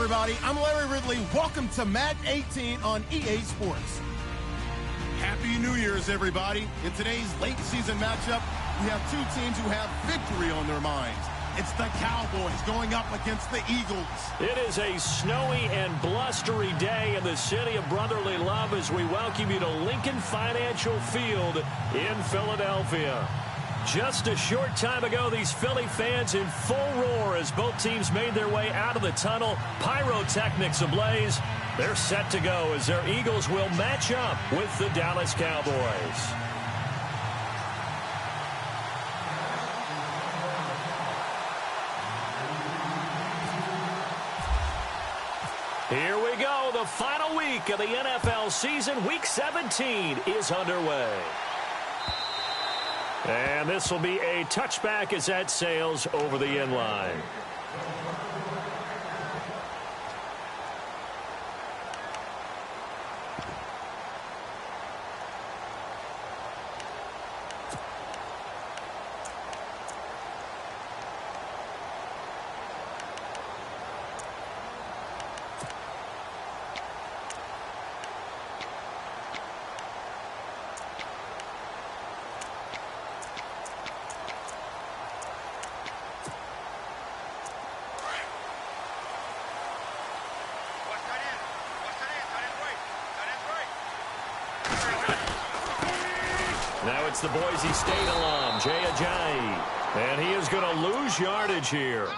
everybody. I'm Larry Ridley. Welcome to Madden 18 on EA Sports. Happy New Year's, everybody. In today's late season matchup, we have two teams who have victory on their minds. It's the Cowboys going up against the Eagles. It is a snowy and blustery day in the city of brotherly love as we welcome you to Lincoln Financial Field in Philadelphia. Just a short time ago, these Philly fans in full roar as both teams made their way out of the tunnel. Pyrotechnics ablaze. They're set to go as their Eagles will match up with the Dallas Cowboys. Here we go. The final week of the NFL season. Week 17 is underway. And this will be a touchback as that sails over the end line. Now it's the Boise State alum, Jay Ajayi, and he is going to lose yardage here.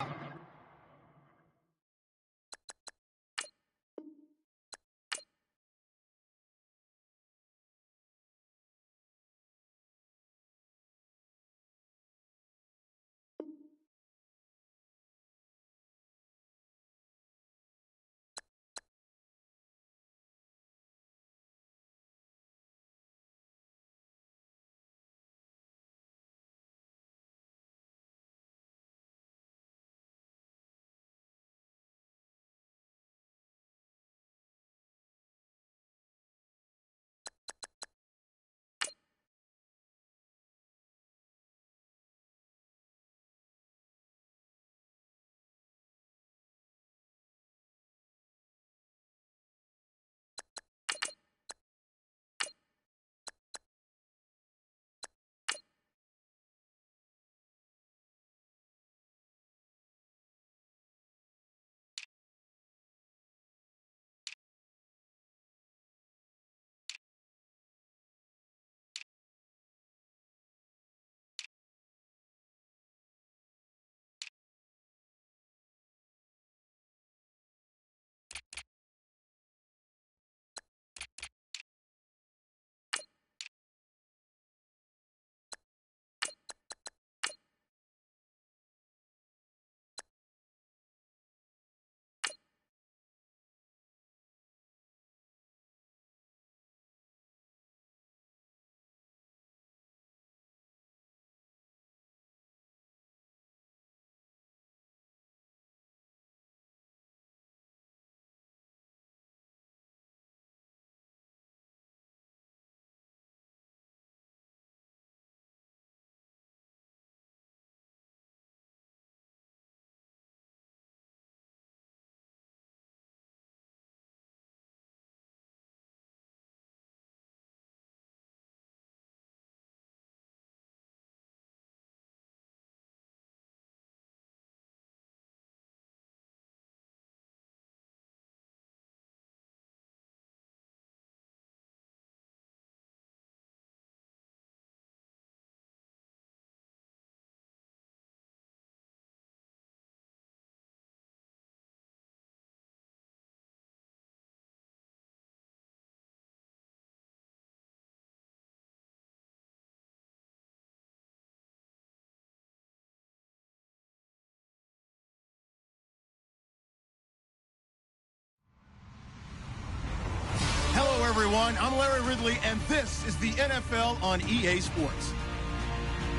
Everyone, I'm Larry Ridley, and this is the NFL on EA Sports.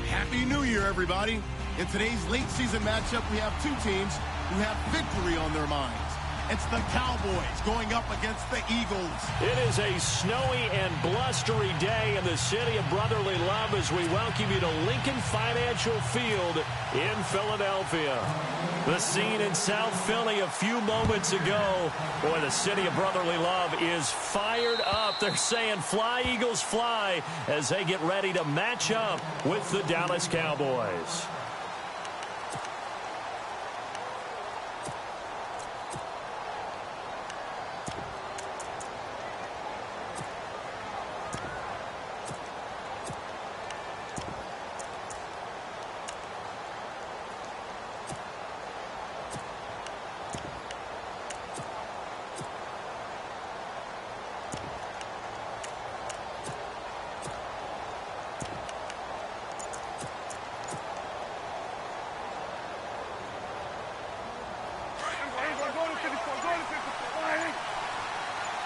Happy New Year, everybody. In today's late season matchup, we have two teams who have victory on their minds. It's the Cowboys going up against the Eagles. It is a snowy and blustery day in the city of brotherly love as we welcome you to Lincoln Financial Field in Philadelphia. The scene in South Philly a few moments ago. Boy, the city of brotherly love is fired up. They're saying fly, Eagles, fly as they get ready to match up with the Dallas Cowboys.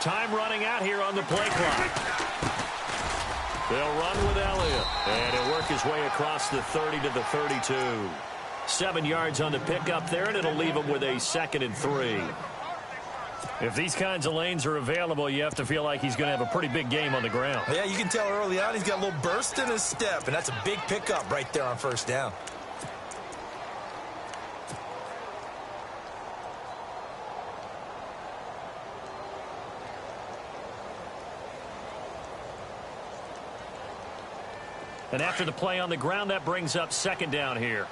Time running out here on the play clock. They'll run with Elliott. And he'll work his way across the 30 to the 32. 7 yards on the pickup there, and it'll leave him with a 2nd and 3. If these kinds of lanes are available, you have to feel like he's going to have a pretty big game on the ground. Yeah, you can tell early on he's got a little burst in his step, and that's a big pickup right there on first down. And after the play on the ground, that brings up 2nd down here.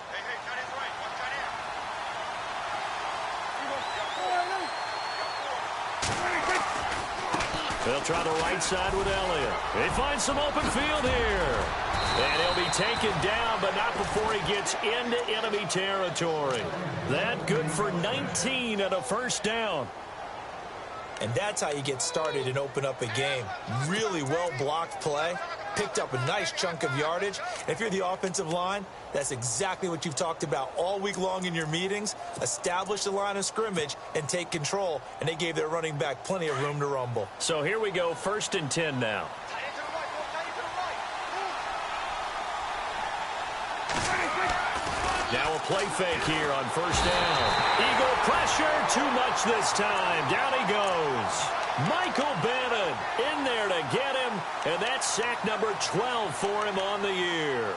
They'll try the right side with Elliott. They find some open field here. And he'll be taken down, but not before he gets into enemy territory. That good for 19 and a 1st down. And that's how you get started and open up a game. Really well-blocked play. Picked up a nice chunk of yardage. And if you're the offensive line, that's exactly what you've talked about all week long in your meetings. Establish the line of scrimmage and take control. And they gave their running back plenty of room to rumble. So here we go, 1st and 10 now. Now a play fake here on 1st down. Eagle pressure, too much this time. Down he goes. Michael Bannon in there to get him, and that's sack number 12 for him on the year.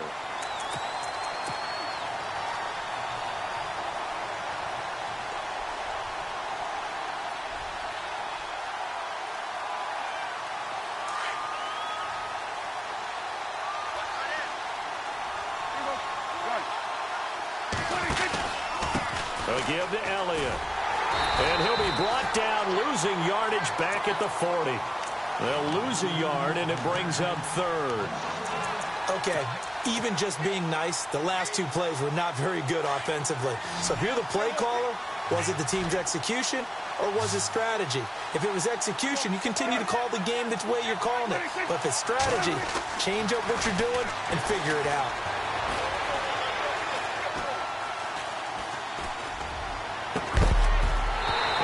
They'll give to Elliott. And he'll be brought down, losing yardage back at the 40. They'll lose a yard, and it brings up 3rd. Okay, even just being nice, the last 2 plays were not very good offensively. So if you're the play caller, was it the team's execution or was it strategy? If it was execution, you continue to call the game the way you're calling it. But if it's strategy, change up what you're doing and figure it out.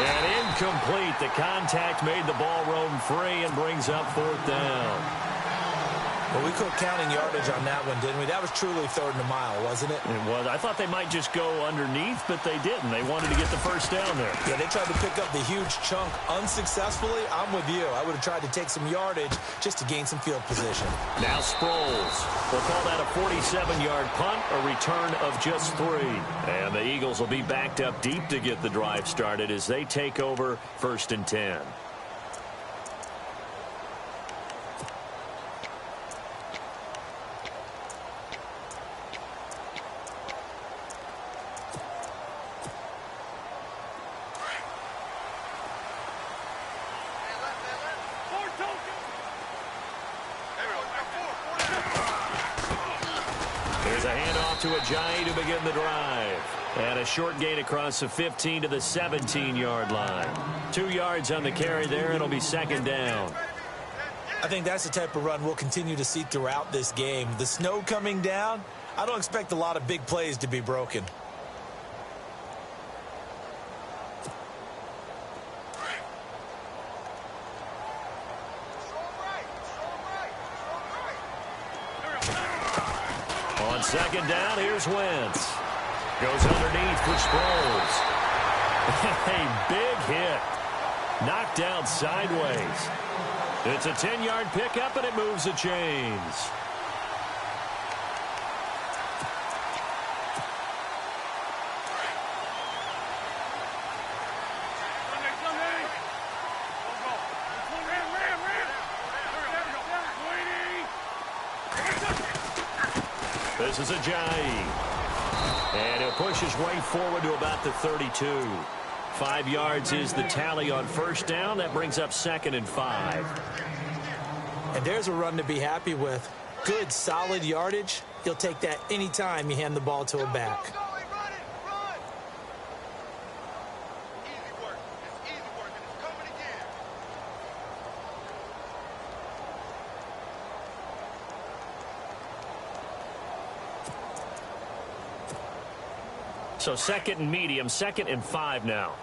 And incomplete. The contact made the ball roam free and brings up 4th down. Well, we quit counting yardage on that one, didn't we? That was truly 3rd and a mile, wasn't it? It was. I thought they might just go underneath, but they didn't. They wanted to get the 1st down there. Yeah, they tried to pick up the huge chunk unsuccessfully. I'm with you. I would have tried to take some yardage just to gain some field position. Now Sproles. We'll call that a 47-yard punt, a return of just 3. And the Eagles will be backed up deep to get the drive started as they take over 1st and 10. There's a handoff to Ajayi to begin the drive. And a short gain across the 15 to the 17-yard line. 2 yards on the carry there. It'll be 2nd down. I think that's the type of run we'll continue to see throughout this game. The snow coming down, I don't expect a lot of big plays to be broken. On 2nd down, here's Wentz. Goes underneath for Sproles. A big hit. Knocked down sideways. It's a 10-yard pickup, and it moves the chains. This is Ajayi. And he'll push his way forward to about the 32. 5 yards is the tally on first down. That brings up 2nd and 5. And there's a run to be happy with. Good, solid yardage. You'll take that anytime you hand the ball to a back. So 2nd and medium, 2nd and 5 now.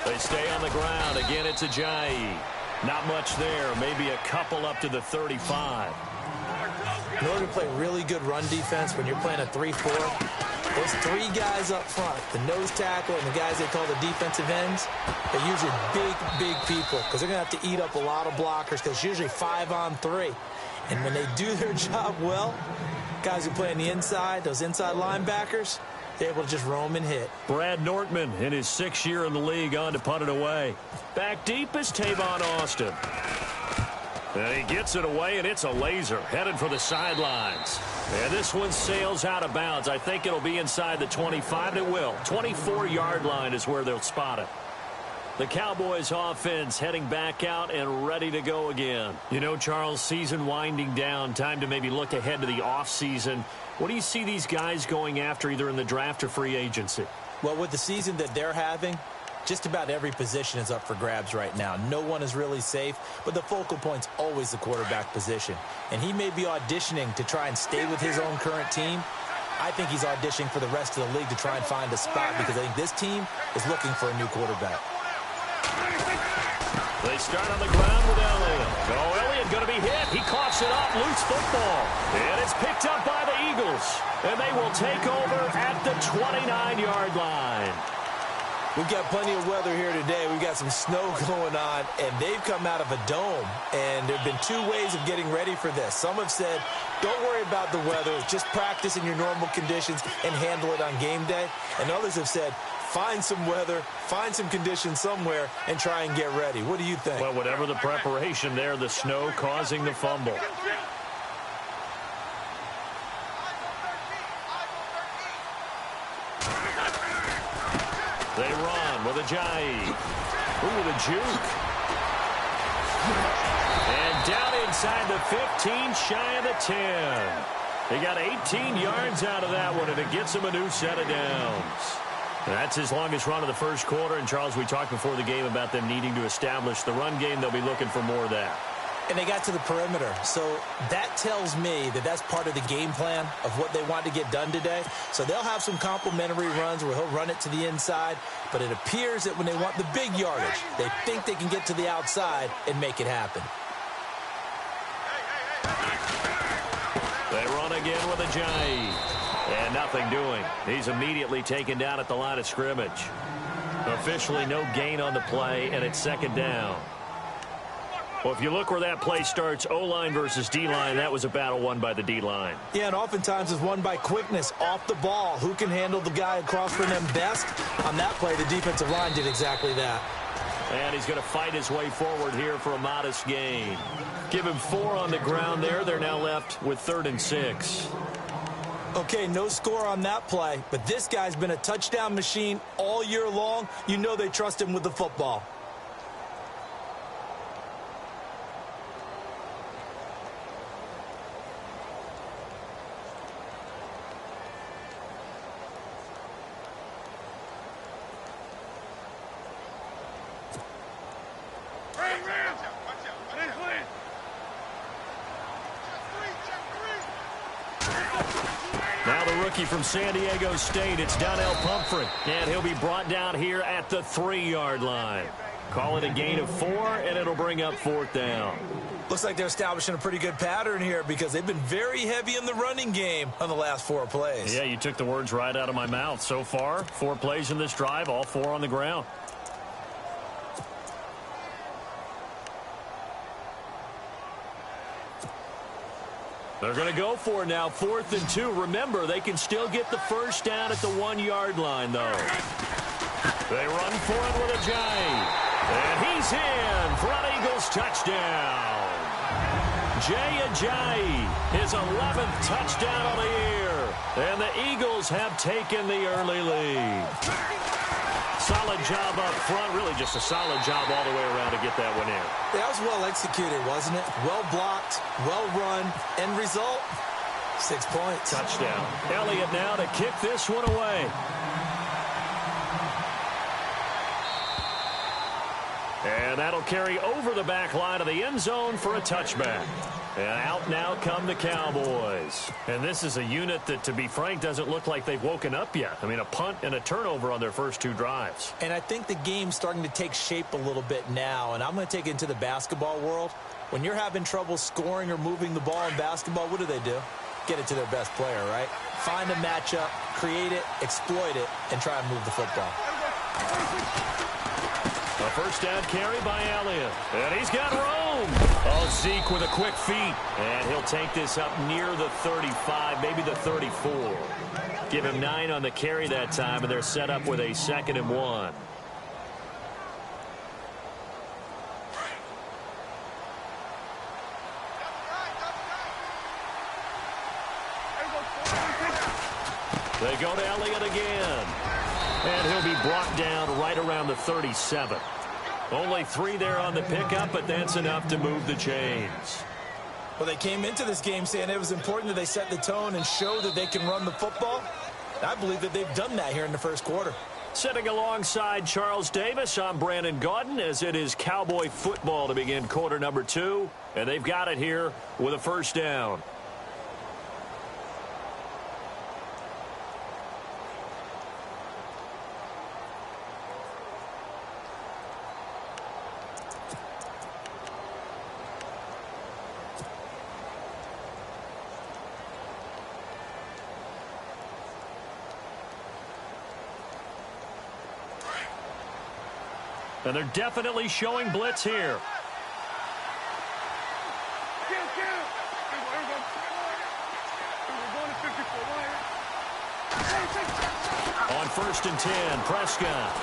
They stay on the ground. Again, it's Ajayi. Not much there. Maybe a couple up to the 35. In order to play really good run defense when you're playing a 3-4, those 3 guys up front, the nose tackle and the guys they call the defensive ends, they're usually big people because they're going to have to eat up a lot of blockers because it's usually 5-on-3. And when they do their job well, guys who play on the inside, those inside linebackers, they're able to just roam and hit. Brad Nortman in his 6th year in the league on to punt it away. Back deep is Tavon Austin. And he gets it away, and it's a laser headed for the sidelines. And this one sails out of bounds. I think it'll be inside the 25. It will. 24-yard line is where they'll spot it. The Cowboys offense heading back out and ready to go again. You know, Charles, season winding down. Time to maybe look ahead to the offseason. What do you see these guys going after either in the draft or free agency? Well, with the season that they're having, just about every position is up for grabs right now. No one is really safe, but the focal point's always the quarterback position. And he may be auditioning to try and stay with his own current team. I think he's auditioning for the rest of the league to try and find a spot because I think this team is looking for a new quarterback. They start on the ground with Elliott. Oh, Elliott going to be hit. He coughs it up. Loose football. And it's picked up by the Eagles. And they will take over at the 29-yard line. We've got plenty of weather here today. We've got some snow going on, and they've come out of a dome. And there have been 2 ways of getting ready for this. Some have said, don't worry about the weather. Just practice in your normal conditions and handle it on game day. And others have said, find some weather, find some conditions somewhere, and try and get ready. What do you think? Well, whatever the preparation there, the snow causing the fumble. They run with Ajayi. Ooh, the juke. And down inside the 15, shy of the 10. They got 18 yards out of that one, and it gets them a new set of downs. That's his longest run of the first quarter. And, Charles, we talked before the game about them needing to establish the run game. They'll be looking for more of that. And they got to the perimeter. So that tells me that that's part of the game plan of what they want to get done today. So they'll have some complimentary runs where he'll run it to the inside. But it appears that when they want the big yardage, they think they can get to the outside and make it happen. They run again with Ajayi. And nothing doing. He's immediately taken down at the line of scrimmage. Officially no gain on the play, and it's 2nd down. Well, if you look where that play starts, O-line versus D-line, that was a battle won by the D-line. Yeah, and oftentimes it's won by quickness off the ball. Who can handle the guy across from them best? On that play, the defensive line did exactly that. And he's going to fight his way forward here for a modest gain. Give him 4 on the ground there. They're now left with 3rd and 6. Okay, no score on that play, but this guy's been a touchdown machine all year long. You know they trust him with the football. Now the rookie from San Diego State, it's Donnell Pumphrey. And he'll be brought down here at the 3-yard line. Call it a gain of 4, and it'll bring up 4th down. Looks like they're establishing a pretty good pattern here because they've been very heavy in the running game on the last 4 plays. Yeah, you took the words right out of my mouth. So far, 4 plays in this drive, all 4 on the ground. They're going to go for it now, 4th and 2. Remember, they can still get the first down at the 1-yard line, though. They run for it with a giant. And he's in. Front Eagles touchdown. Jay Ajayi, his 11th touchdown of the year. And the Eagles have taken the early lead. Solid job up front. Really just a solid job all the way around to get that one in. That was well executed, wasn't it? Well blocked, well run. End result, 6 points. Touchdown. Elliott now to kick this one away. And that'll carry over the back line of the end zone for a touchback. And out now come the Cowboys. And this is a unit that, to be frank, doesn't look like they've woken up yet. I mean, a punt and a turnover on their first 2 drives. And I think the game's starting to take shape a little bit now. And I'm going to take it into the basketball world. When you're having trouble scoring or moving the ball in basketball, what do? Get it to their best player, right? Find a matchup, create it, exploit it, and try and move the football. A first down carry by Elliott. And he's got room. Oh, Zeke with a quick feet. And he'll take this up near the 35, maybe the 34. Give him 9 on the carry that time, and they're set up with a 2nd and 1. They go to Elliott again. And he'll be brought down right around the 37. Only 3 there on the pickup, but that's enough to move the chains. Well, they came into this game saying it was important that they set the tone and show that they can run the football. I believe that they've done that here in the first quarter. Sitting alongside Charles Davis, I'm Brandon Gaudin, as it is Cowboy football to begin quarter number 2. And they've got it here with a first down. And they're definitely showing blitz here. On 1st and 10, Prescott.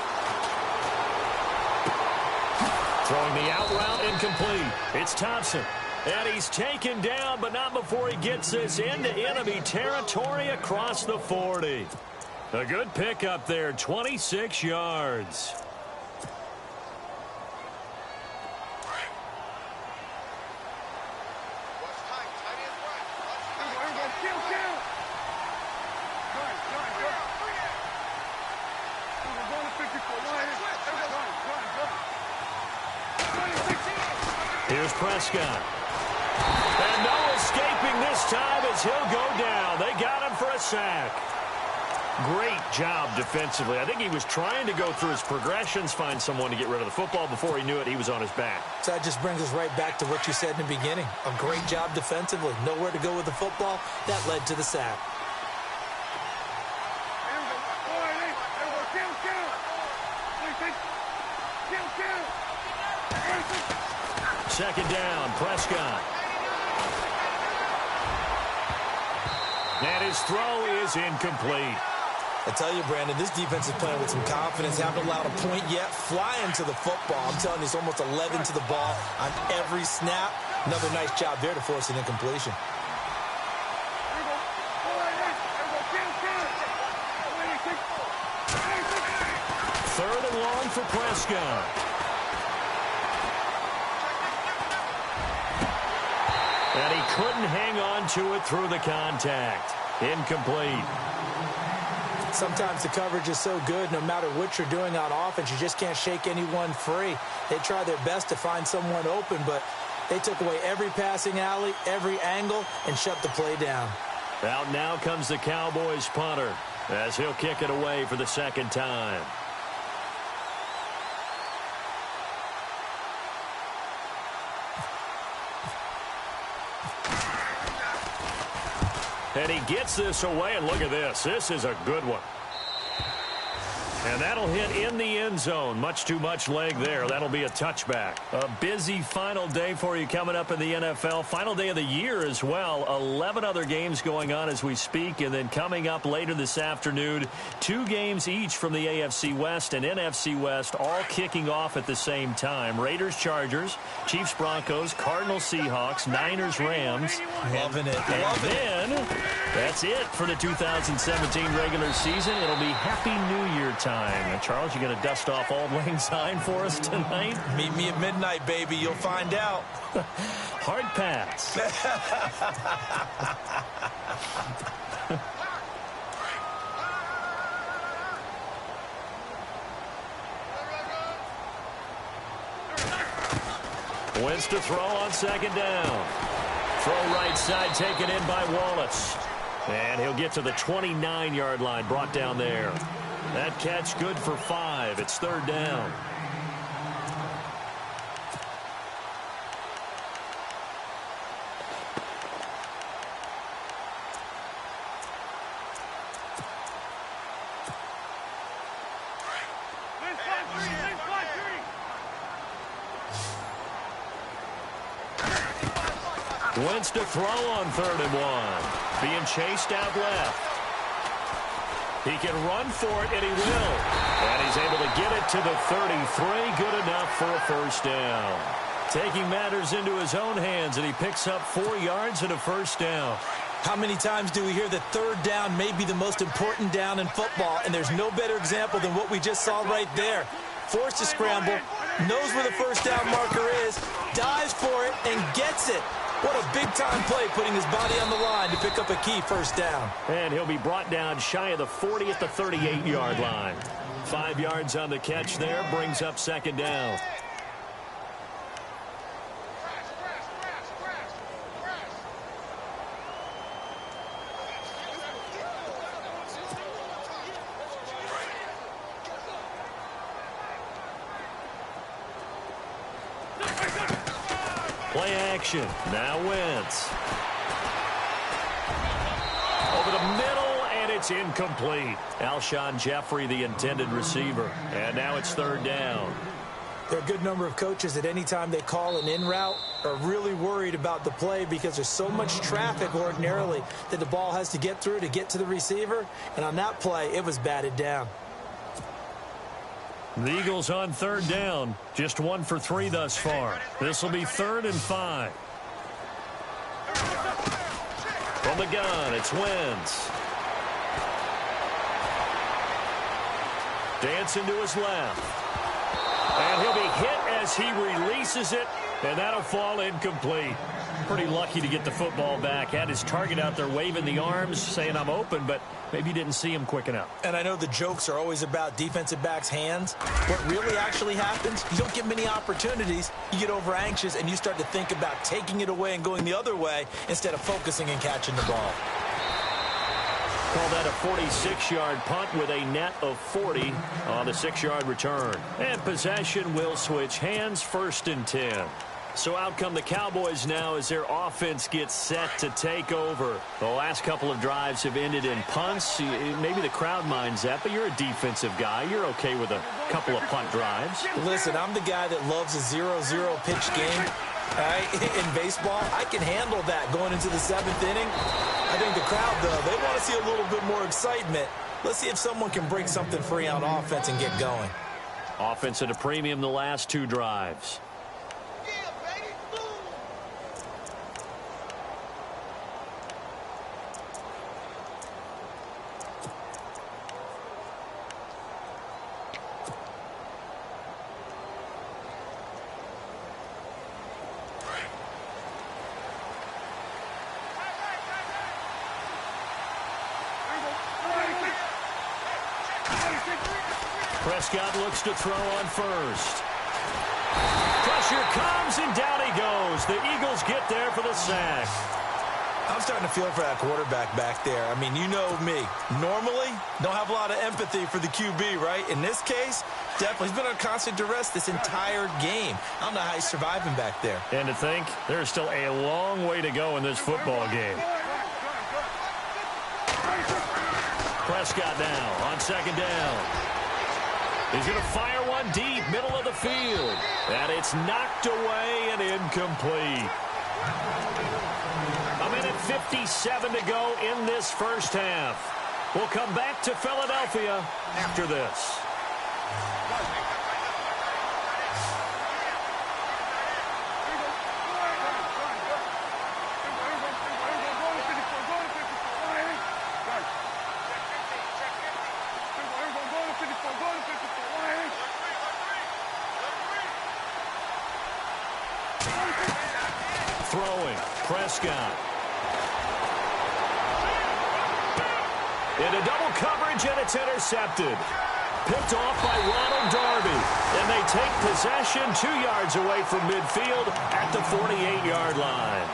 Throwing the out route, incomplete. It's Thompson. And he's taken down, but not before he gets this into enemy territory across the 40. A good pickup there, 26 yards. Here's Prescott. And no escaping this time as he'll go down. They got him for a sack. Great job defensively. I think he was trying to go through his progressions, find someone to get rid of the football. Before he knew it, he was on his back. So that just brings us right back to what you said in the beginning. A great job defensively. Nowhere to go with the football. That led to the sack. Second down, Prescott. And his throw is incomplete. I tell you, Brandon, this defense is playing with some confidence. Haven't allowed a point yet. Flying to the football. I'm telling you, it's almost 11 to the ball on every snap. Another nice job there to force an incompletion. Third and long for Prescott. And he couldn't hang on to it through the contact. Incomplete. Sometimes the coverage is so good, no matter what you're doing on offense, you just can't shake anyone free. They try their best to find someone open, but they took away every passing alley, every angle, and shut the play down. Out now comes the Cowboys punter as he'll kick it away for the 2nd time. And he gets this away, and look at this. This is a good one. And that'll hit in the end zone. Much too much leg there. That'll be a touchback. A busy final day for you coming up in the NFL. Final day of the year as well. 11 other games going on as we speak. And then coming up later this afternoon, 2 games each from the AFC West and NFC West, all kicking off at the same time. Raiders, Chargers, Chiefs, Broncos, Cardinals, Seahawks, Niners, Rams. Loving it. And then that's it for the 2017 regular season. It'll be Happy New Year time. And Charles, you going to dust off Auld Lang Syne for us tonight? Meet me at midnight, baby. You'll find out. Hard pass. Wins to throw on second down. Throw right side taken in by Wallace. And he'll get to the 29-yard line, brought down there. That catch good for 5. It's third down. Wentz to throw on 3rd and 1. Being chased out left. He can run for it, and he will. And he's able to get it to the 33. Good enough for a first down. Taking matters into his own hands, and he picks up 4 yards and a first down. How many times do we hear that third down may be the most important down in football, and there's no better example than what we just saw right there. Forced to scramble, knows where the first down marker is, dives for it, and gets it. What a big-time play, putting his body on the line to pick up a key first down. And he'll be brought down shy of the 40 at the 38-yard line. 5 yards on the catch there, brings up second down. Play action. Now Wentz. Over the middle, and it's incomplete. Alshon Jeffrey, the intended receiver. And now it's third down. There are a good number of coaches that any time they call an in route are really worried about the play because there's so much traffic ordinarily that the ball has to get through to get to the receiver. And on that play, it was batted down. The Eagles on third down. Just 1 for 3 thus far. This will be 3rd and 5. From the gun, it's Wentz. Dancing to his left. And he'll be hit as he releases it, and that'll fall incomplete. Pretty lucky to get the football back. Had his target out there waving the arms, saying I'm open, but maybe didn't see him quick enough. And I know the jokes are always about defensive backs' hands. What really actually happens, you don't get many opportunities. You get over anxious, and you start to think about taking it away and going the other way instead of focusing and catching the ball. Call that a 46-yard punt with a net of 40 on the 6-yard return. And possession will switch hands, 1st and 10. So out come the Cowboys now as their offense gets set to take over. The last couple of drives have ended in punts. Maybe the crowd minds that, but you're a defensive guy. You're okay with a couple of punt drives. Listen, I'm the guy that loves a 0-0 pitch game. All right? In baseball, I can handle that going into the 7th inning. I think the crowd, though, they want to see a little bit more excitement. Let's see if someone can break something free on offense and get going. Offense at a premium the last 2 drives. Prescott looks to throw on first. Pressure comes, and down he goes. The Eagles get there for the sack. I'm starting to feel for that quarterback back there. I mean, you know me. Normally, don't have a lot of empathy for the QB, right? In this case, definitely. He's been under constant duress this entire game. I don't know how he's surviving back there. And to think, there's still a long way to go in this football game. Prescott now on second down. He's going to fire one deep, middle of the field. And it's knocked away and incomplete. A minute 57 to go in this first half. We'll come back to Philadelphia after this. Throwing, Prescott. Into double coverage, and it's intercepted. Picked off by Ronald Darby. And they take possession 2 yards away from midfield at the 48-yard line.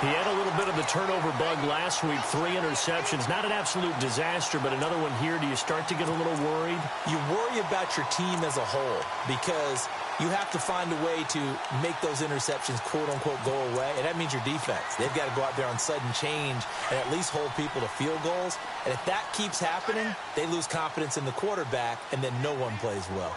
He had a little bit of the turnover bug last week, 3 interceptions. Not an absolute disaster, but another one here. Do you start to get a little worried? You worry about your team as a whole because you have to find a way to make those interceptions, quote-unquote, go away, and that means your defense. They've got to go out there on sudden change and at least hold people to field goals. And if that keeps happening, they lose confidence in the quarterback, and then no one plays well.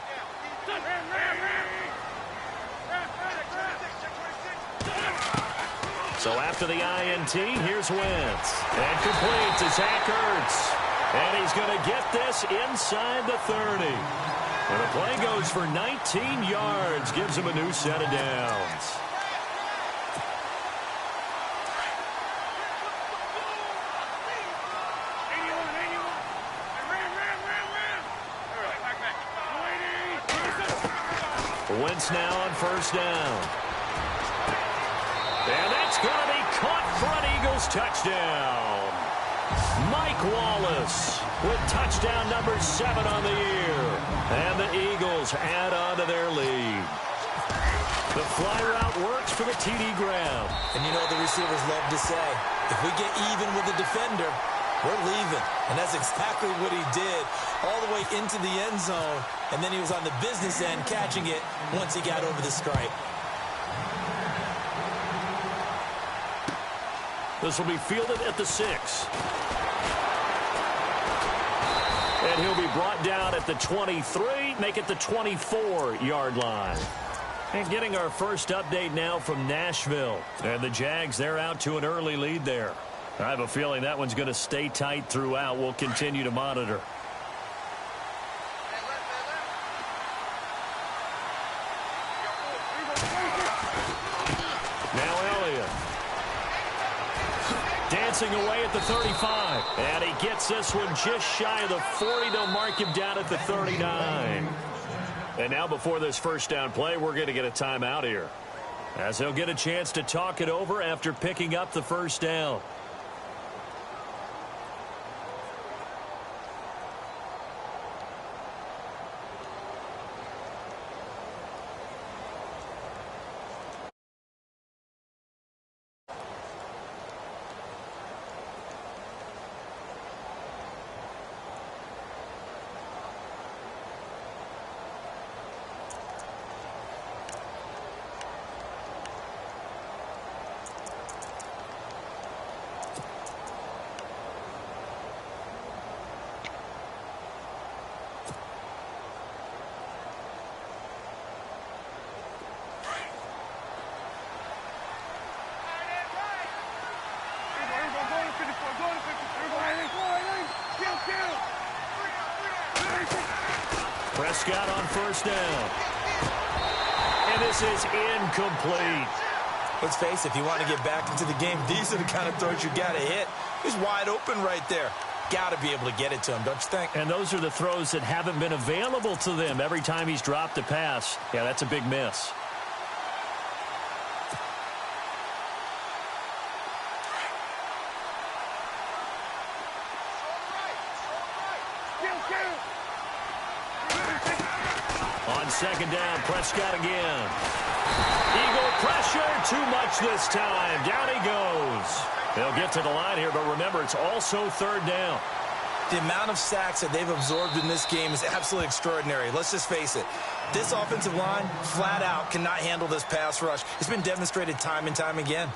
So after the INT, here's Wentz. And complete to Zach Ertz. And he's going to get this inside the 30. And the play goes for 19 yards. Gives him a new set of downs. Wentz now on first down. And that's going to be caught for an Eagles touchdown. Mike Wallace with touchdown number 7 on the year. And the Eagles add on to their lead. The fly route works for the TD grab. And you know the receivers love to say, if we get even with the defender, we're leaving. And that's exactly what he did all the way into the end zone. And then he was on the business end catching it once he got over the stripe. This will be fielded at the 6. And he'll be brought down at the 23, make it the 24-yard line. And getting our first update now from Nashville. And the Jags, they're out to an early lead there. I have a feeling that one's going to stay tight throughout. We'll continue to monitor. Now Elliott. Dancing away at the 35. And he gets this one just shy of the 40. They'll mark him down at the 39. And now before this first down play, we're going to get a timeout here, as they'll get a chance to talk it over after picking up the first down. Prescott on first down. And this is incomplete. Let's face it, if you want to get back into the game, these are the kind of throws you got to hit. He's wide open right there. Got to be able to get it to him, don't you think? And those are the throws that haven't been available to them every time he's dropped a pass. Yeah, that's a big miss. On second down, Prescott again. Eagle pressure, too much this time. Down he goes. They'll get to the line here, but remember, it's also third down. The amount of sacks that they've absorbed in this game is absolutely extraordinary. Let's just face it. This offensive line, flat out, cannot handle this pass rush. It's been demonstrated time and time again.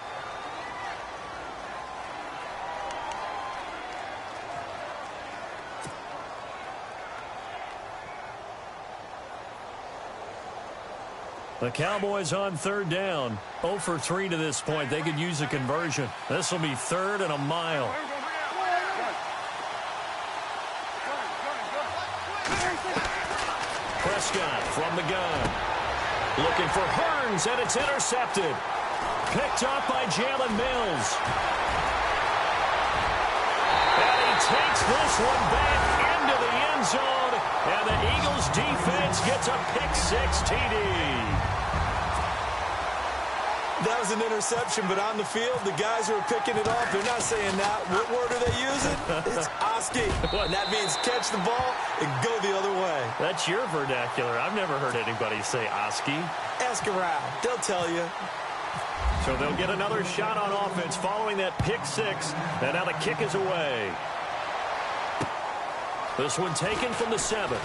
The Cowboys on third down. 0 for 3 to this point. They could use a conversion. This will be 3rd and a mile. Prescott from the gun. Looking for Hearns, and it's intercepted. Picked up by Jalen Mills. And he takes this one back into the end zone, and the Eagles defense gets a pick-6 TD. That was an interception, but on the field, the guys who are picking it off, they're not saying that. What word are they using? It's Oski. And that means catch the ball and go the other way. That's your vernacular. I've never heard anybody say Oski. Ask around. They'll tell you. So they'll get another shot on offense following that pick-6, and now the kick is away. This one taken from the 7.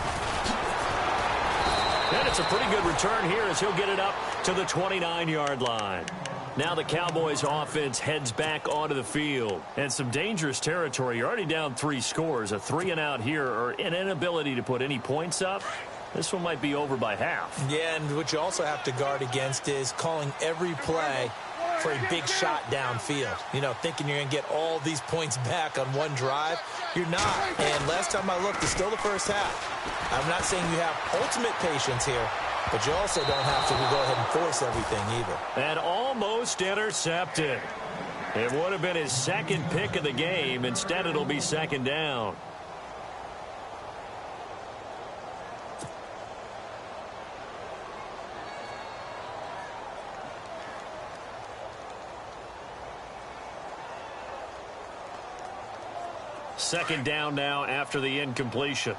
And it's a pretty good return here as he'll get it up to the 29-yard line. Now the Cowboys offense heads back onto the field. And some dangerous territory. You're already down 3 scores. A 3-and-out here, or an inability to put any points up. This one might be over by half. Yeah, and what you also have to guard against is calling every play for a big shot downfield. You know, thinking you're going to get all these points back on one drive. You're not. And last time I looked, it's still the first half. I'm not saying you have ultimate patience here, but you also don't have to go ahead and force everything either. And almost intercepted. It would have been his 2nd pick of the game. Instead, it'll be 2nd down. Second down now after the incompletion.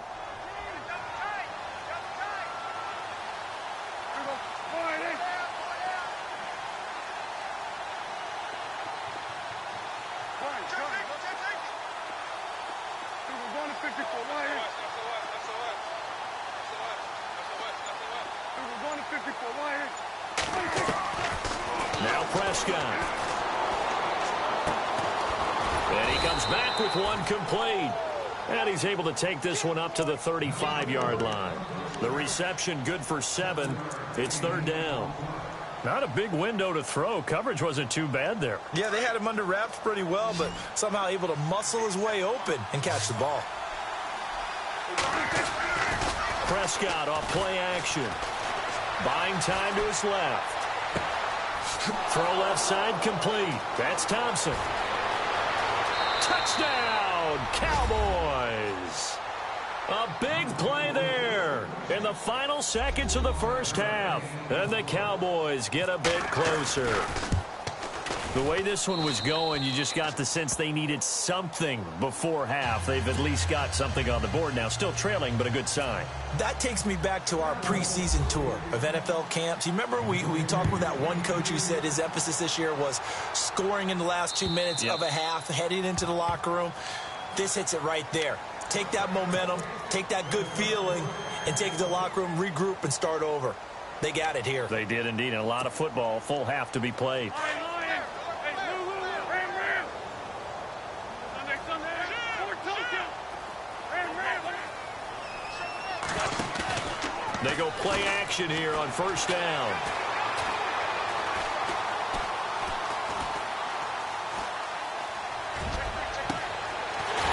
Now Prescott. And he comes back with one complete. And he's able to take this one up to the 35-yard line. The reception good for 7. It's 3rd down. Not a big window to throw. Coverage wasn't too bad there. Yeah, they had him under wraps pretty well, but somehow able to muscle his way open and catch the ball. Prescott off play action. Buying time to his left. Throw left side complete. That's Thompson. Touchdown, Cowboys. A big play there in the final seconds of the first half. And the Cowboys get a bit closer. The way this one was going, you just got the sense they needed something before half. They've at least got something on the board now. Still trailing, but a good sign. That takes me back to our preseason tour of NFL camps. You remember we talked with that one coach who said his emphasis this year was scoring in the last 2 minutes of a half, heading into the locker room. This hits it right there. Take that momentum, take that good feeling, and take it to the locker room, regroup, and start over. They got it here. They did indeed, and a lot of football, full half to be played. They go play action here on 1st down.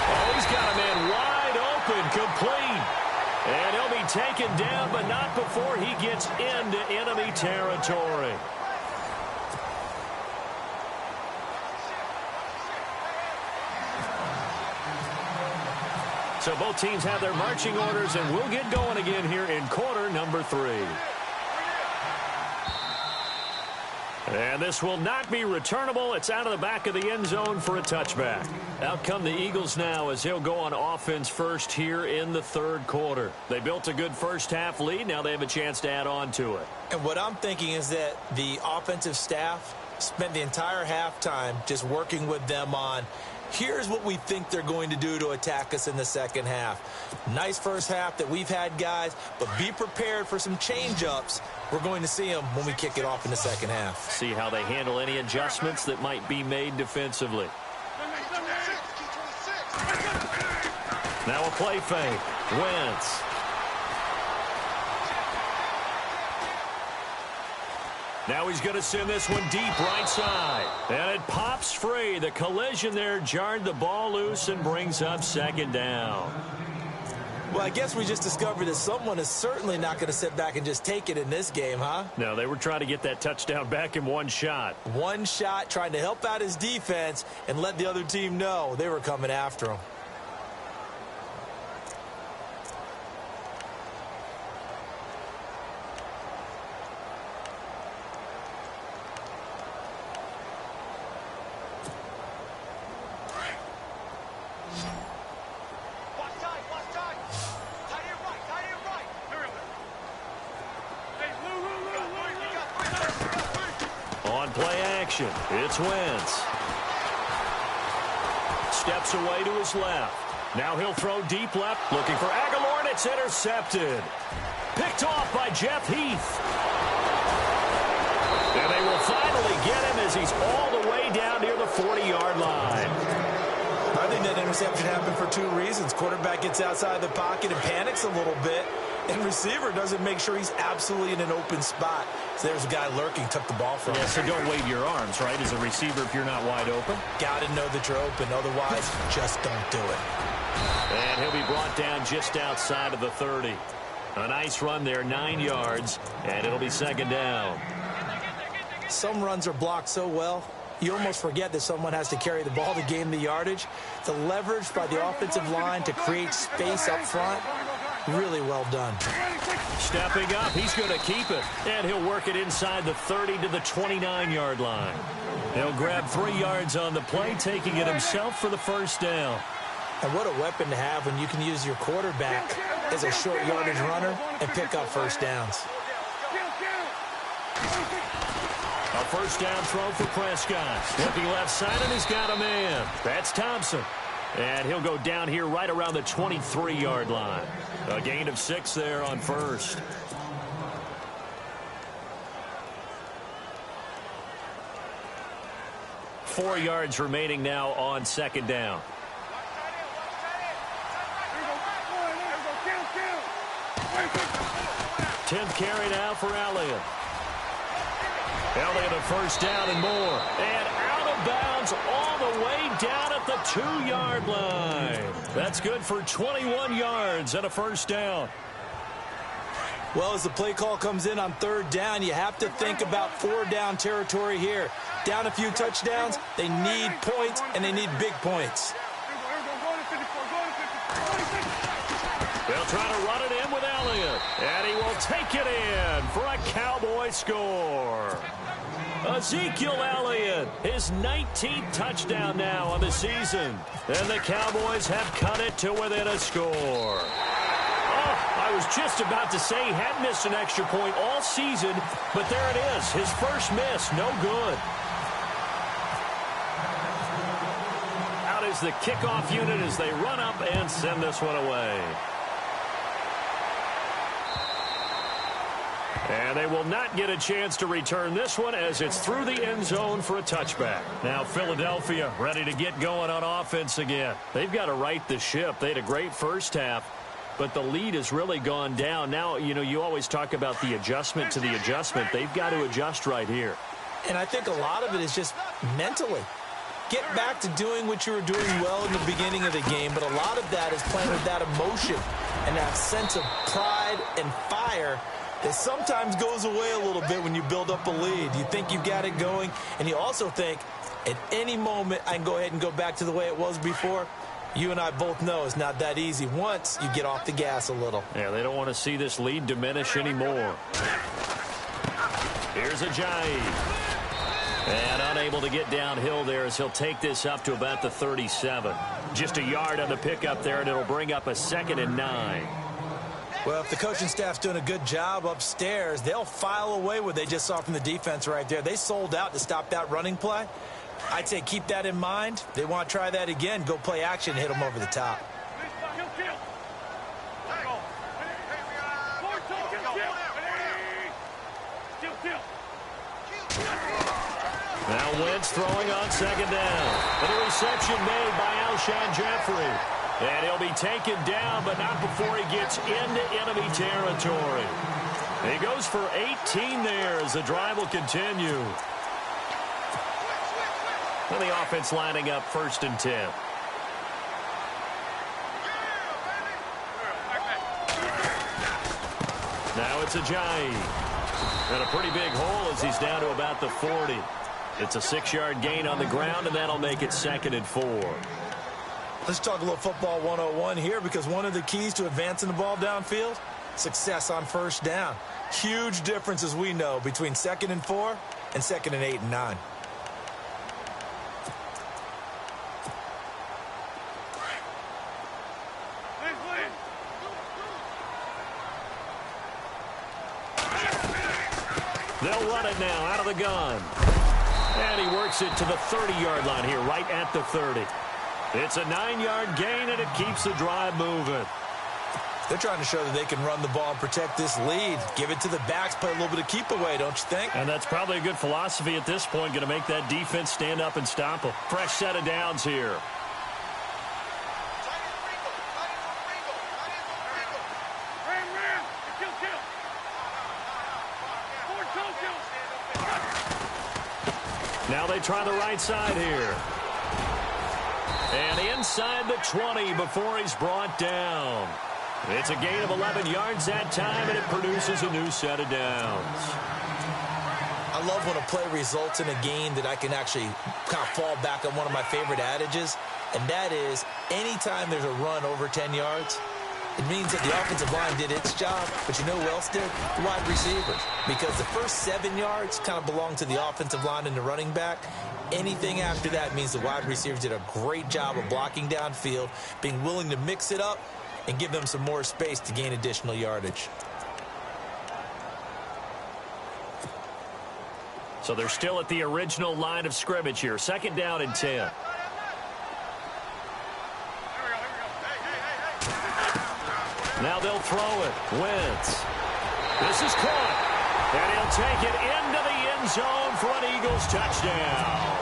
Oh, he's got a man wide open, complete. And he'll be taken down, but not before he gets into enemy territory. So both teams have their marching orders, and we'll get going again here in quarter number 3. And this will not be returnable. It's out of the back of the end zone for a touchback. Out come the Eagles now as they'll go on offense first here in the 3rd quarter. They built a good first half lead. Now they have a chance to add on to it. And what I'm thinking is that the offensive staff spent the entire halftime just working with them on, here's what we think they're going to do to attack us in the second half. Nice first half that we've had, guys, but be prepared for some change-ups. We're going to see them when we kick it off in the second half. See how they handle any adjustments that might be made defensively. Now a play fake. Wentz. Now he's going to send this one deep right side. And it pops free. The collision there jarred the ball loose and brings up second down. Well, I guess we just discovered that someone is certainly not going to sit back and just take it in this game, huh? No, they were trying to get that touchdown back in one shot. One shot, trying to help out his defense and let the other team know they were coming after him. It's Wentz. Steps away to his left. Now he'll throw deep left, looking for Aguilar, and it's intercepted. Picked off by Jeff Heath. And they will finally get him as he's all the way down near the 40-yard line. I think that interception happened for two reasons. Quarterback gets outside the pocket and panics a little bit, and receiver doesn't make sure he's absolutely in an open spot. So there's a guy lurking, took the ball from him. Yeah, so don't wave your arms, right, as a receiver if you're not wide open. Got to know that you're open. Otherwise, just don't do it. And he'll be brought down just outside of the 30. A nice run there, 9 yards, and it'll be second down. Some runs are blocked so well, you almost forget that someone has to carry the ball to gain the yardage. The leverage by the offensive line to create space up front, really well done. Stepping up, he's going to keep it. And he'll work it inside the 30 to the 29-yard line. He'll grab 3 yards on the play, taking it himself for the first down. And what a weapon to have when you can use your quarterback as a short yardage runner and pick up first downs. A first down throw for Prescott. Looking left side, and he's got a man. That's Thompson. And he'll go down here right around the 23-yard line. A gain of 6 there on first. Four yards remaining now on second down. Tenth carry now for Elliott. Elliott a first down and more. And out of bounds all the way down at the 2-yard line. That's good for 21 yards and a first down. Well, as the play call comes in on third down, you have to think about 4-down territory here. Down a few touchdowns, they need points, and they need big points. They'll try to run it in with Elliott. And he will take it in for a Cowboy score. Ezekiel Elliott, his 19th touchdown now on the season. And the Cowboys have cut it to within a score. Oh, I was just about to say he had missed an extra point all season, but there it is, his first miss, no good. Out is the kickoff unit as they run up and send this one away. And they will not get a chance to return this one as it's through the end zone for a touchback. Now Philadelphia ready to get going on offense again. They've got to right the ship. They had a great first half, but the lead has really gone down. Now, you know, you always talk about the adjustment to the adjustment. They've got to adjust right here. And I think a lot of it is just mentally. Get back to doing what you were doing well in the beginning of the game, but a lot of that is playing with that emotion and that sense of pride and fire that sometimes goes away a little bit when you build up a lead. You think you've got it going, and you also think at any moment I can go ahead and go back to the way it was before. You and I both know it's not that easy once you get off the gas a little. Yeah, they don't want to see this lead diminish anymore. Here's Ajayi. And unable to get downhill there as he'll take this up to about the 37. Just a yard on the pickup there, and it'll bring up a 2nd and 9. Well, if the coaching staff's doing a good job upstairs, they'll file away what they just saw from the defense right there. They sold out to stop that running play. I'd say keep that in mind. They want to try that again. Go play action, hit them over the top. Now Wentz throwing on second down. And a reception made by Alshon Jeffrey. And he'll be taken down, but not before he gets into enemy territory. He goes for 18 there as the drive will continue. And the offense lining up 1st and 10. Now it's Ajayi. And a pretty big hole as he's down to about the 40. It's a 6-yard gain on the ground, and that'll make it 2nd and 4. Let's talk a little football 101 here, because one of the keys to advancing the ball downfield, success on 1st down. Huge difference, as we know, between 2nd and 4 and 2nd and 8 and 9. They'll run it now out of the gun. And he works it to the 30-yard line here, right at the 30. It's a 9-yard gain, and it keeps the drive moving. They're trying to show that they can run the ball and protect this lead. Give it to the backs, play a little bit of keep away, don't you think? And that's probably a good philosophy at this point, going to make that defense stand up and stop them. Fresh set of downs here. Now they try the right side here. And inside the 20 before he's brought down. It's a gain of 11 yards that time, and it produces a new set of downs. I love when a play results in a gain that I can actually kind of fall back on one of my favorite adages, and that is anytime there's a run over 10 yards, it means that the offensive line did its job, but you know who else did? The wide receivers. Because the first 7 yards kind of belong to the offensive line and the running back. Anything after that means the wide receivers did a great job of blocking downfield, being willing to mix it up, and give them some more space to gain additional yardage. So they're still at the original line of scrimmage here. 2nd down and 10. Now they'll throw it. Wentz. This is caught. And he'll take it into the end zone for an Eagles touchdown.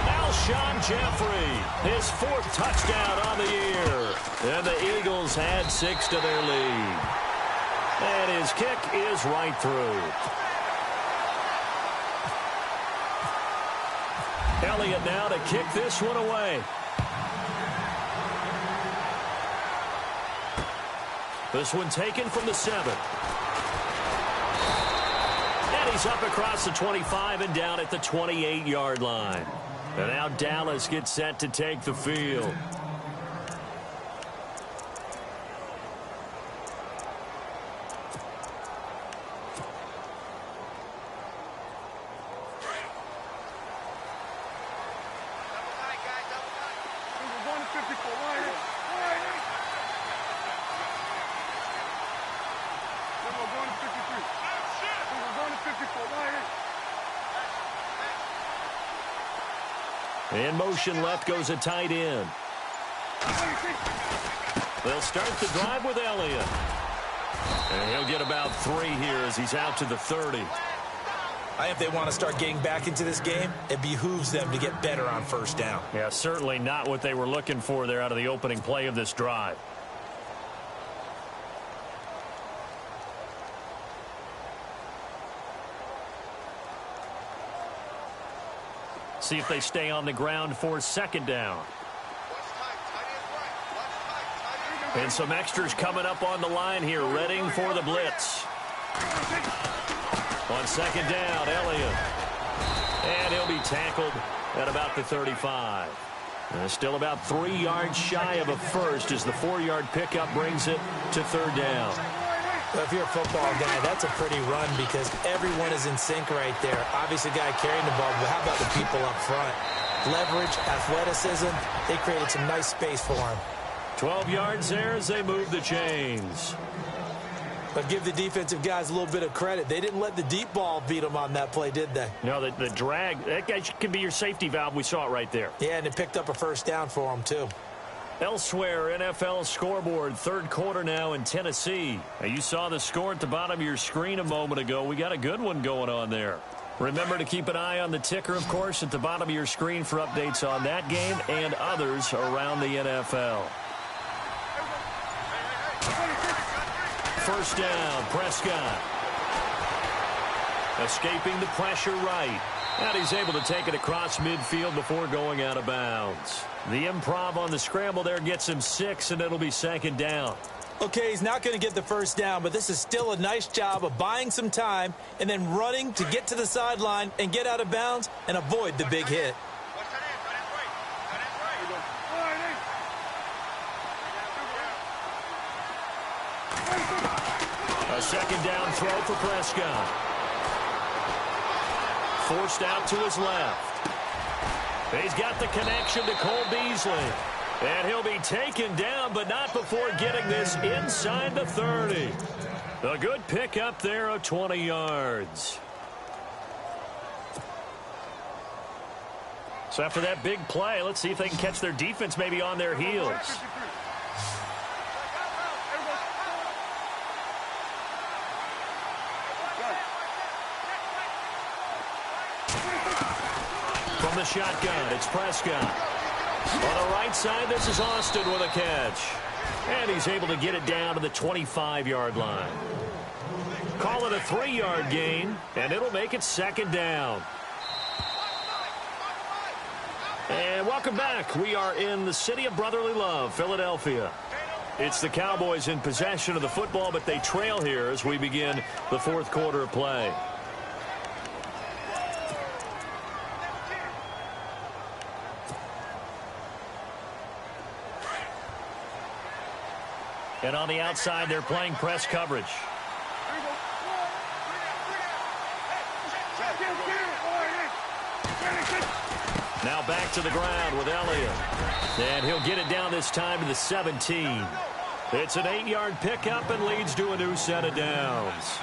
Alshon Jeffrey, his 4th touchdown on the year. And the Eagles add 6 to their lead. And his kick is right through. Elliott now to kick this one away. This one taken from the 7. And he's up across the 25 and down at the 28-yard line. And now Dallas gets set to take the field. In motion left goes a tight end. They'll start the drive with Elliott. And he'll get about 3 here as he's out to the 30. I think if they want to start getting back into this game, it behooves them to get better on 1st down. Yeah, certainly not what they were looking for there out of the opening play of this drive. See if they stay on the ground for 2nd down. And some extras coming up on the line here, readying for the blitz. On 2nd down, Elliott. And he'll be tackled at about the 35. Still about 3 yards shy of a first as the 4-yard pickup brings it to 3rd down. Well, if you're a football guy, that's a pretty run because everyone is in sync right there. Obviously, the guy carrying the ball, but how about the people up front? Leverage, athleticism, they created some nice space for him. 12 yards there as they move the chains. But give the defensive guys a little bit of credit. They didn't let the deep ball beat them on that play, did they? No, the drag, that guy can be your safety valve. We saw it right there. Yeah, and it picked up a 1st down for them, too. Elsewhere, NFL scoreboard, 3rd quarter now in Tennessee. Now, you saw the score at the bottom of your screen a moment ago. We got a good one going on there. Remember to keep an eye on the ticker, of course, at the bottom of your screen for updates on that game and others around the NFL. first down. Prescott escaping the pressure right. And he's able to take it across midfield before going out of bounds. The improv on the scramble there gets him 6, and it'll be second down. Okay, he's not going to get the first down, but this is still a nice job of buying some time and then running to get to the sideline and get out of bounds and avoid the big hit. A second down throw for Prescott. Forced out to his left. He's got the connection to Cole Beasley. And he'll be taken down, but not before getting this inside the 30. A good pickup there of 20 yards. So after that big play, let's see if they can catch their defense maybe on their heels. From the shotgun, it's Prescott. On the right side, this is Austin with a catch. And he's able to get it down to the 25-yard line. Call it a 3-yard gain, and it'll make it second down. And welcome back. We are in the city of brotherly love, Philadelphia. It's the Cowboys in possession of the football, but they trail here as we begin the fourth quarter of play. And on the outside, they're playing press coverage. Now back to the ground with Elliott. And he'll get it down this time to the 17. It's an 8-yard pickup and leads to a new set of downs.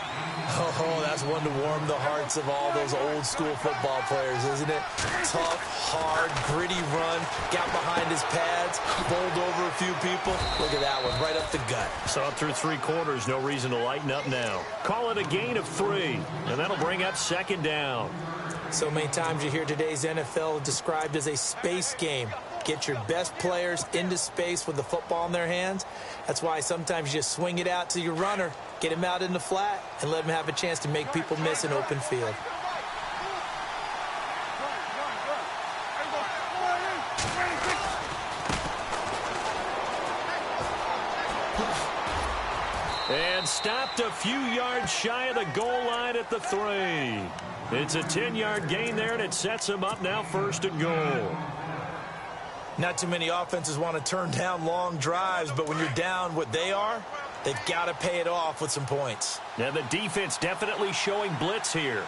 Oh, that's one to warm the hearts of all those old school football players, isn't it? Tough, hard, gritty run, got behind his pads, bowled over a few people. Look at that one, right up the gut. So up through 3 quarters, no reason to lighten up now. Call it a gain of 3, and that'll bring up second down. So many times you hear today's NFL described as a space game. Get your best players into space with the football in their hands. That's why sometimes you just swing it out to your runner, get him out in the flat, and let him have a chance to make people miss an open field. And stopped a few yards shy of the goal line at the 3. It's a 10-yard gain there, and it sets him up now first and goal. Not too many offenses want to turn down long drives, but when you're down what they are, they've got to pay it off with some points. Now the defense definitely showing blitz here.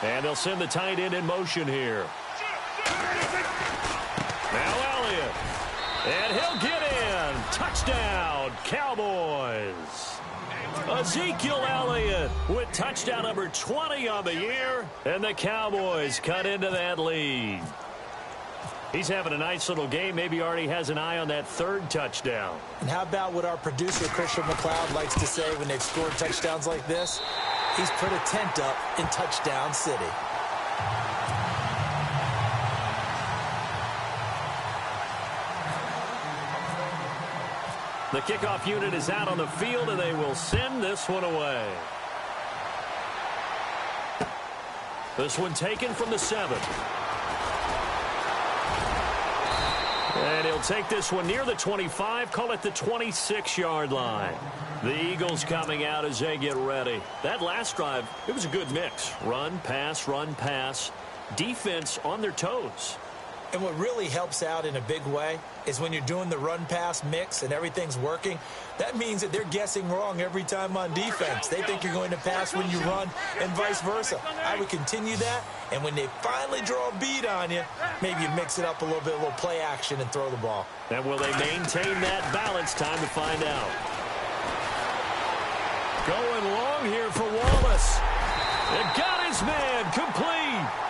And they'll send the tight end in motion here. Now Elliott. And he'll get in. Touchdown, Cowboys. Ezekiel Elliott with touchdown number 20 on the year. And the Cowboys cut into that lead. He's having a nice little game. Maybe already has an eye on that 3rd touchdown. And how about what our producer, Christian McLeod, likes to say when they've scored touchdowns like this? He's put a tent up in Touchdown City. The kickoff unit is out on the field, and they will send this one away. This one taken from the 7. And he'll take this one near the 25, call it the 26-yard line. The Eagles coming out as they get ready. That last drive, it was a good mix. Run, pass, defense on their toes. And what really helps out in a big way is when you're doing the run-pass mix and everything's working, that means that they're guessing wrong every time on defense. They think you're going to pass when you run and vice versa. I would continue that, and when they finally draw a beat on you, maybe you mix it up a little bit, a little play action, and throw the ball. And will they maintain that balance? Time to find out. Going long here for Wallace. And got his man complete.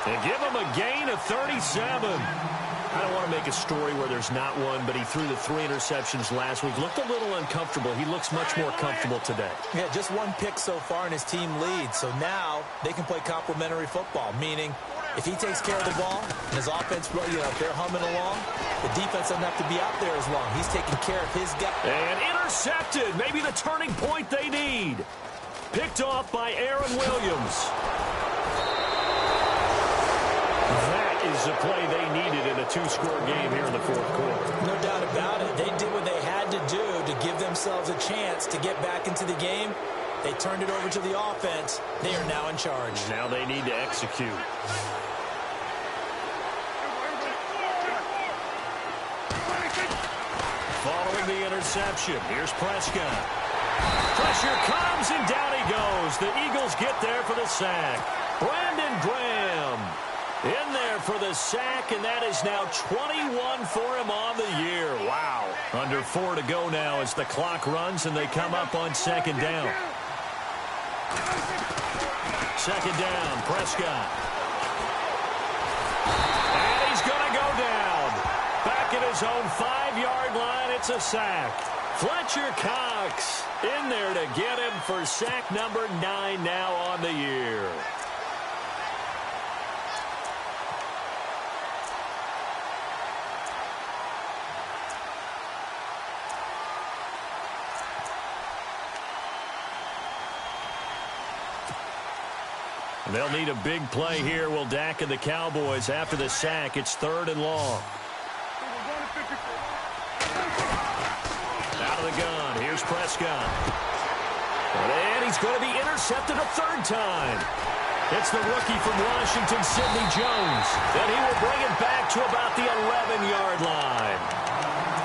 And give him a gain of 37. I don't want to make a story where there's not one, but he threw the 3 interceptions last week. Looked a little uncomfortable. He looks much more comfortable today. Yeah, just 1 pick so far, and his team leads. So now they can play complementary football, meaning If he takes care of the ball and his offense, if they're humming along, the defense doesn't have to be out there as long. He's taking care of his guy. And intercepted. Maybe the turning point they need. Picked off by Aaron Williams. That is the play they needed in a two-score game here in the fourth quarter. No doubt about it. They did what they had to do to give themselves a chance to get back into the game. They turned it over to the offense. They are now in charge. Now they need to execute. Following the interception, here's Prescott. Pressure comes, and down he goes. The Eagles get there for the sack. Brandon Graham in there for the sack, and that is now 21 for him on the year. Wow. Under 4 to go now as the clock runs, and they come up on second down. Second down, Prescott. And he's going to go down. Back at his own 5-yard line, it's a sack. Fletcher Cox in there to get him for sack number 9 now on the year. They'll need a big play here. Will Dak and the Cowboys after the sack. It's 3rd and long. Out of the gun. Here's Prescott. And he's going to be intercepted a 3rd time. It's the rookie from Washington, Sidney Jones. And he will bring it back to about the 11-yard line.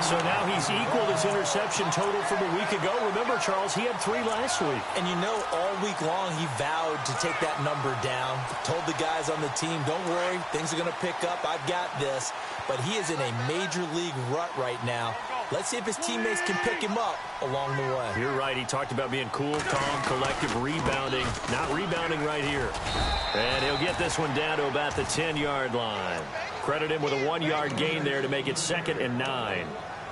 So now he's equaled his interception total from a week ago. Remember, Charles, he had 3 last week. And you know, all week long he vowed to take that number down. Told the guys on the team, don't worry, things are going to pick up. I've got this. But he is in a major league rut right now. Let's see if his teammates can pick him up along the way. You're right. He talked about being cool, calm, collective, rebounding. Not rebounding right here. And he'll get this one down to about the 10-yard line. Credit him with a 1-yard gain there to make it 2nd and 9.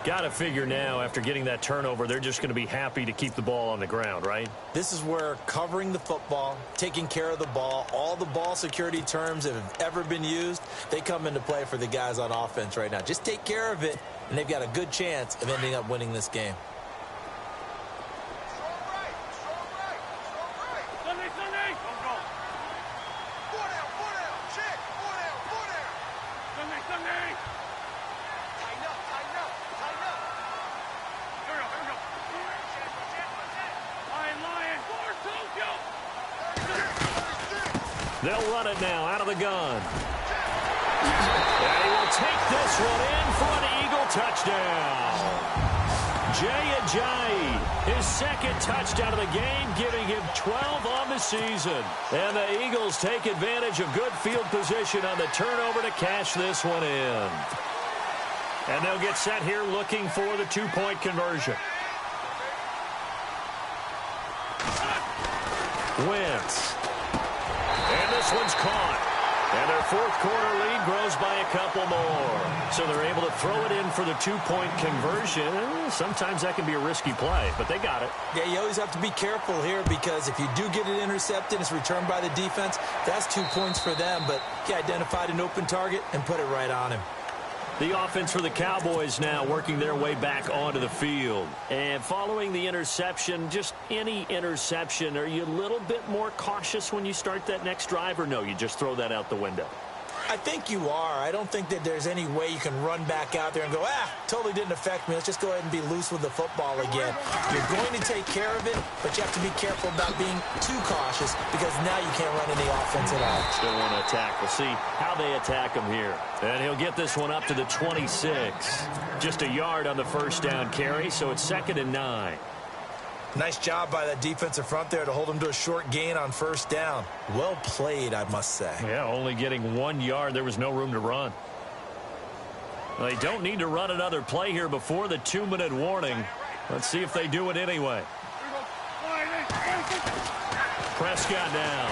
Got to figure now, after getting that turnover, they're just going to be happy to keep the ball on the ground, right? This is where covering the football, taking care of the ball, all the ball security terms that have ever been used, they come into play for the guys on offense right now. Just take care of it, and they've got a good chance of ending up winning this game. They'll run it now out of the gun. And he will take this one in for an Eagle touchdown. Jay Ajayi, his 2nd touchdown of the game, giving him 12 on the season. And the Eagles take advantage of good field position on the turnover to cash this one in. And they'll get set here looking for the 2-point conversion. Wentz. And this one's caught. And their 4th quarter lead grows by a couple more. So they're able to throw it in for the 2-point conversion. Sometimes that can be a risky play, but they got it. Yeah, you always have to be careful here because if you do get it intercepted, it's returned by the defense, that's 2 points for them. But he identified an open target and put it right on him. The offense for the Cowboys now working their way back onto the field. And following the interception, just any interception, are you a little bit more cautious when you start that next drive, or no, you just throw that out the window? I think you are. I don't think that there's any way you can run back out there and go, totally didn't affect me. Let's just go ahead and be loose with the football again. You're going to take care of it, but you have to be careful about being too cautious because now you can't run any offense at all. Still want to attack. We'll see how they attack him here. And he'll get this one up to the 26. Just a yard on the 1st down carry, so it's 2nd and 9. Nice job by that defensive front there to hold him to a short gain on 1st down. Well played, I must say. Yeah, only getting 1 yard. There was no room to run. They don't need to run another play here before the 2-minute warning. Let's see if they do it anyway. Prescott now.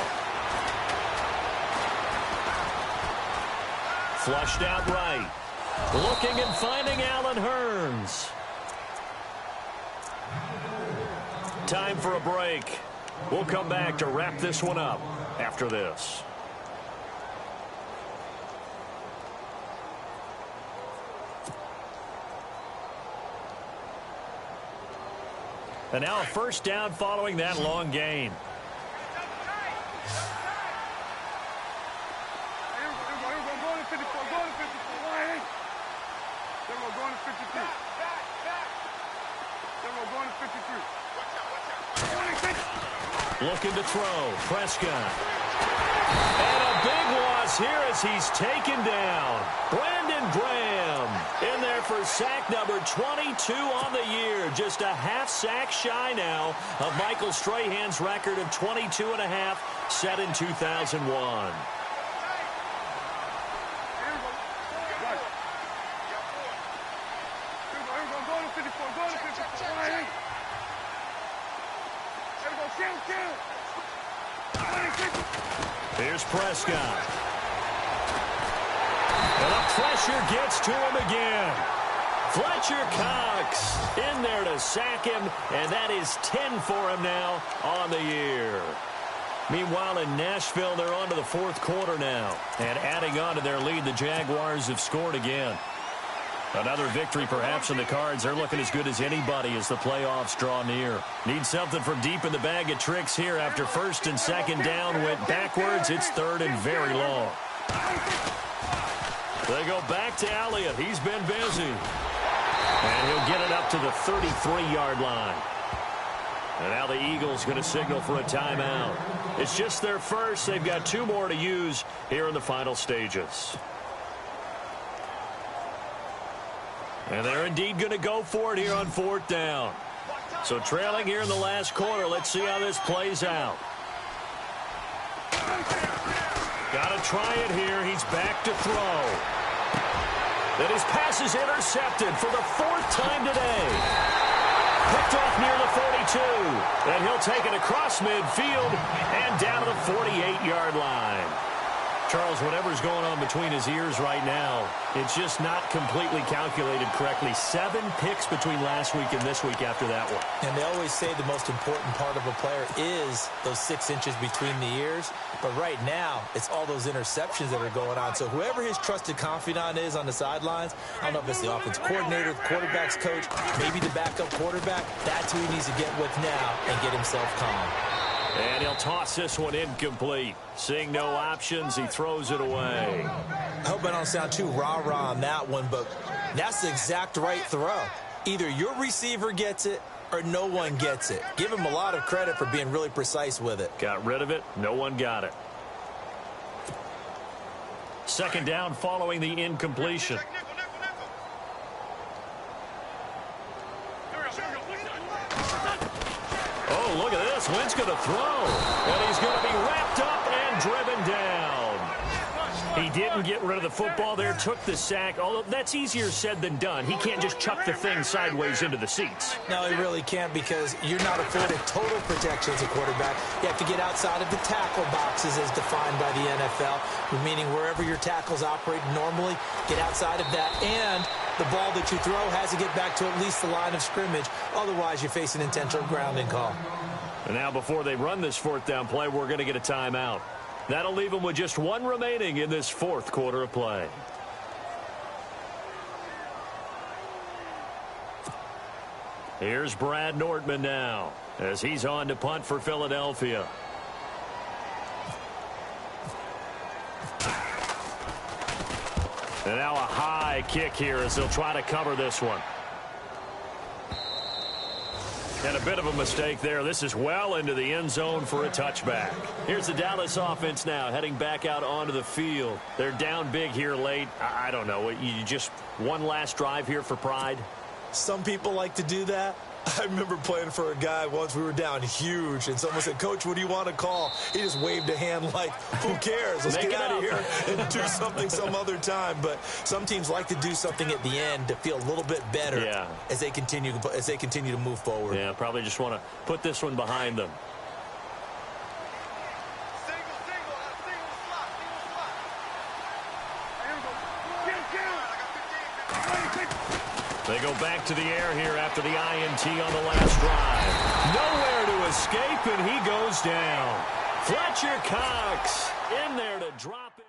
Flushed out right. Looking and finding Allen Hurns. Time for a break. We'll come back to wrap this one up after this. And now a first down following that long gain. Looking to throw. Prescott. And a big loss here as he's taken down. Brandon Graham in there for sack number 22 on the year. Just a half sack shy now of Michael Strahan's record of 22.5 set in 2001. Here's Prescott. And the pressure gets to him again. Fletcher Cox in there to sack him, and that is 10 for him now on the year. Meanwhile, in Nashville, they're on to the fourth quarter now. And adding on to their lead, the Jaguars have scored again. Another victory perhaps in the cards. They're looking as good as anybody as the playoffs draw near. Need something from deep in the bag of tricks here after first and second down went backwards. It's third and very long. They go back to Elliott. He's been busy. And he'll get it up to the 33-yard line. And now the Eagles going to signal for a timeout. It's just their first. They've got 2 more to use here in the final stages. And they're indeed going to go for it here on fourth down. So trailing here in the last quarter. Let's see how this plays out. Got to try it here. He's back to throw. Then his pass is intercepted for the 4th time today. Picked off near the 42. And he'll take it across midfield and down to the 48-yard line. Charles, whatever's going on between his ears right now, it's just not completely calculated correctly. 7 picks between last week and this week after that one. And they always say the most important part of a player is those 6 inches between the ears. But right now, it's all those interceptions that are going on. So whoever his trusted confidant is on the sidelines, I don't know if it's the offense coordinator, the quarterback's coach, maybe the backup quarterback, that's who he needs to get with now and get himself calm. And he'll toss this one incomplete. Seeing no options, he throws it away. I hope I don't sound too rah-rah on that one, but that's the exact right throw. Either your receiver gets it or no one gets it. Give him a lot of credit for being really precise with it. Got rid of it. No one got it. Second down following the incompletion. Oh, look at this. Wynn's going to throw. And he's going to be wrapped up and driven down. He didn't get rid of the football there, took the sack. Although that's easier said than done. He can't just chuck the thing sideways into the seats. No, he really can't, because you're not afforded total protection as a quarterback. You have to get outside of the tackle boxes as defined by the NFL, meaning wherever your tackles operate normally, get outside of that. And the ball that you throw has to get back to at least the line of scrimmage. Otherwise, you face an intentional grounding call. And now before they run this fourth down play, we're going to get a timeout. That'll leave them with just 1 remaining in this fourth quarter of play. Here's Brad Nordman now as he's on to punt for Philadelphia. And now a high kick here as they'll try to cover this one. And a bit of a mistake there. This is well into the end zone for a touchback. Here's the Dallas offense now heading back out onto the field. They're down big here late. I don't know. You just one last drive here for pride? Some people like to do that. I remember playing for a guy once. We were down huge, and someone said, "Coach, what do you want to call?" He just waved a hand like, "Who cares? Let's get out of here and do something some other time." But some teams like to do something at the end to feel a little bit better as they continue to move forward. Yeah, probably just want to put this one behind them. They go back to the air here after the INT on the last drive. Nowhere to escape, and he goes down. Fletcher Cox in there to drop it.